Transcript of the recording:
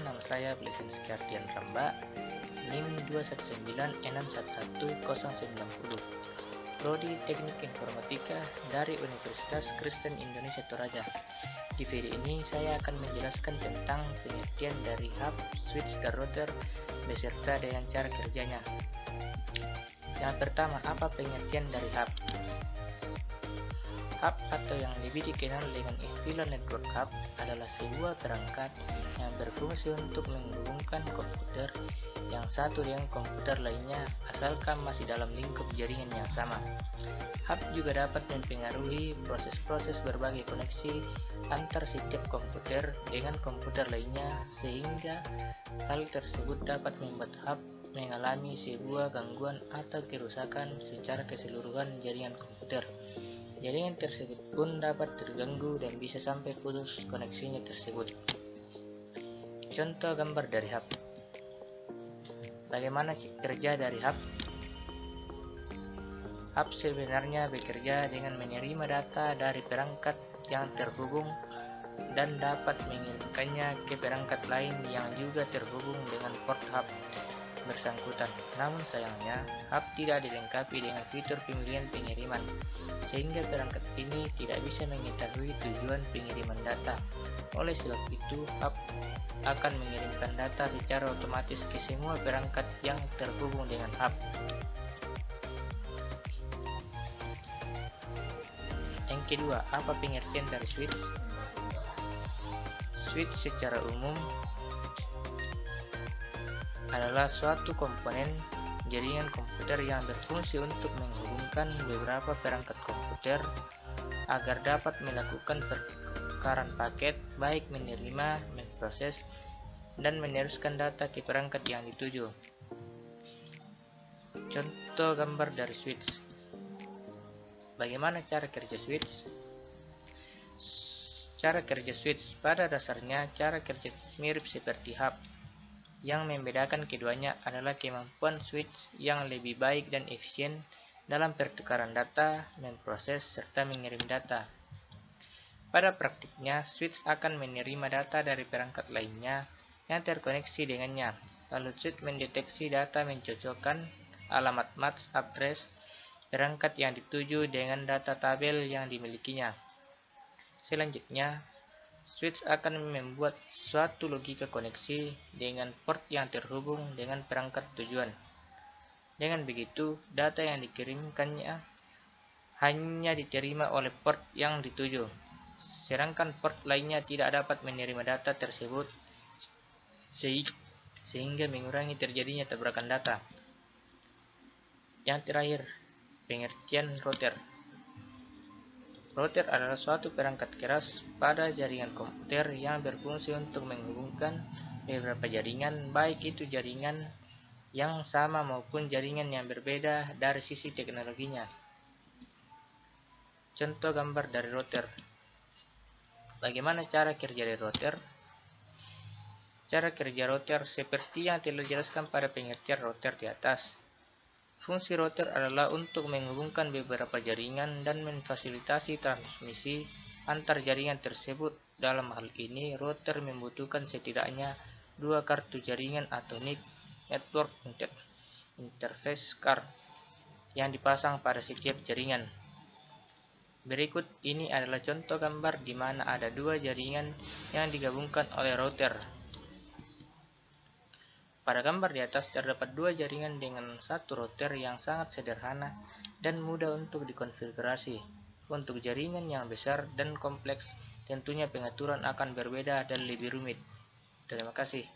nama saya Blessings Ardian Ramba, NIM 219611090, Prodi Teknik Informatika dari Universitas Kristen Indonesia Toraja. Di video ini saya akan menjelaskan tentang pengertian dari hub, switch, dan router beserta dengan cara kerjanya. Yang pertama, apa pengertian dari hub? Hub atau yang lebih dikenal dengan istilah network hub adalah sebuah perangkat yang berfungsi untuk menghubungkan komputer yang satu dengan komputer lainnya asalkan masih dalam lingkup jaringan yang sama. Hub juga dapat mempengaruhi proses-proses berbagai koneksi antar setiap komputer dengan komputer lainnya, sehingga hal tersebut dapat membuat hub mengalami sebuah gangguan atau kerusakan secara keseluruhan jaringan komputer. Jaringan tersebut pun dapat terganggu dan bisa sampai putus koneksinya tersebut. Contoh gambar dari hub. Bagaimana kerja dari hub? Hub sebenarnya bekerja dengan menerima data dari perangkat yang terhubung dan dapat mengirimkannya ke perangkat lain yang juga terhubung dengan port hub bersangkutan. Namun sayangnya, hub tidak dilengkapi dengan fitur pemilihan pengiriman, sehingga perangkat ini tidak bisa mengetahui tujuan pengiriman data. Oleh sebab itu, hub akan mengirimkan data secara otomatis ke semua perangkat yang terhubung dengan hub. Yang kedua, apa pengertian dari switch? Switch secara umum adalah suatu komponen jaringan komputer yang berfungsi untuk menghubungkan beberapa perangkat komputer agar dapat melakukan pertukaran paket, baik menerima, memproses, dan meneruskan data ke perangkat yang dituju. Contoh gambar dari switch. Bagaimana cara kerja switch? Cara kerja switch pada dasarnya cara kerja mirip seperti hub. Yang membedakan keduanya adalah kemampuan switch yang lebih baik dan efisien dalam pertukaran data, memproses, serta mengirim data. Pada praktiknya, switch akan menerima data dari perangkat lainnya yang terkoneksi dengannya. Lalu switch mendeteksi data, mencocokkan alamat match address perangkat yang dituju dengan data tabel yang dimilikinya. Selanjutnya, switch akan membuat suatu logika koneksi dengan port yang terhubung dengan perangkat tujuan. Dengan begitu, data yang dikirimkannya hanya diterima oleh port yang dituju, sedangkan port lainnya tidak dapat menerima data tersebut, sehingga mengurangi terjadinya tabrakan data. Yang terakhir, pengertian router. Router adalah suatu perangkat keras pada jaringan komputer yang berfungsi untuk menghubungkan beberapa jaringan, baik itu jaringan yang sama maupun jaringan yang berbeda dari sisi teknologinya. Contoh gambar dari router. Bagaimana cara kerja dari router? Cara kerja router seperti yang telah dijelaskan pada pengertian router di atas. Fungsi router adalah untuk menghubungkan beberapa jaringan dan memfasilitasi transmisi antar jaringan tersebut. Dalam hal ini, router membutuhkan setidaknya 2 kartu jaringan atau NIC, Network Interface Card, yang dipasang pada setiap jaringan. Berikut ini adalah contoh gambar di mana ada 2 jaringan yang digabungkan oleh router. Pada gambar di atas terdapat 2 jaringan dengan satu router yang sangat sederhana dan mudah untuk dikonfigurasi. Untuk jaringan yang besar dan kompleks, tentunya pengaturan akan berbeda dan lebih rumit. Terima kasih.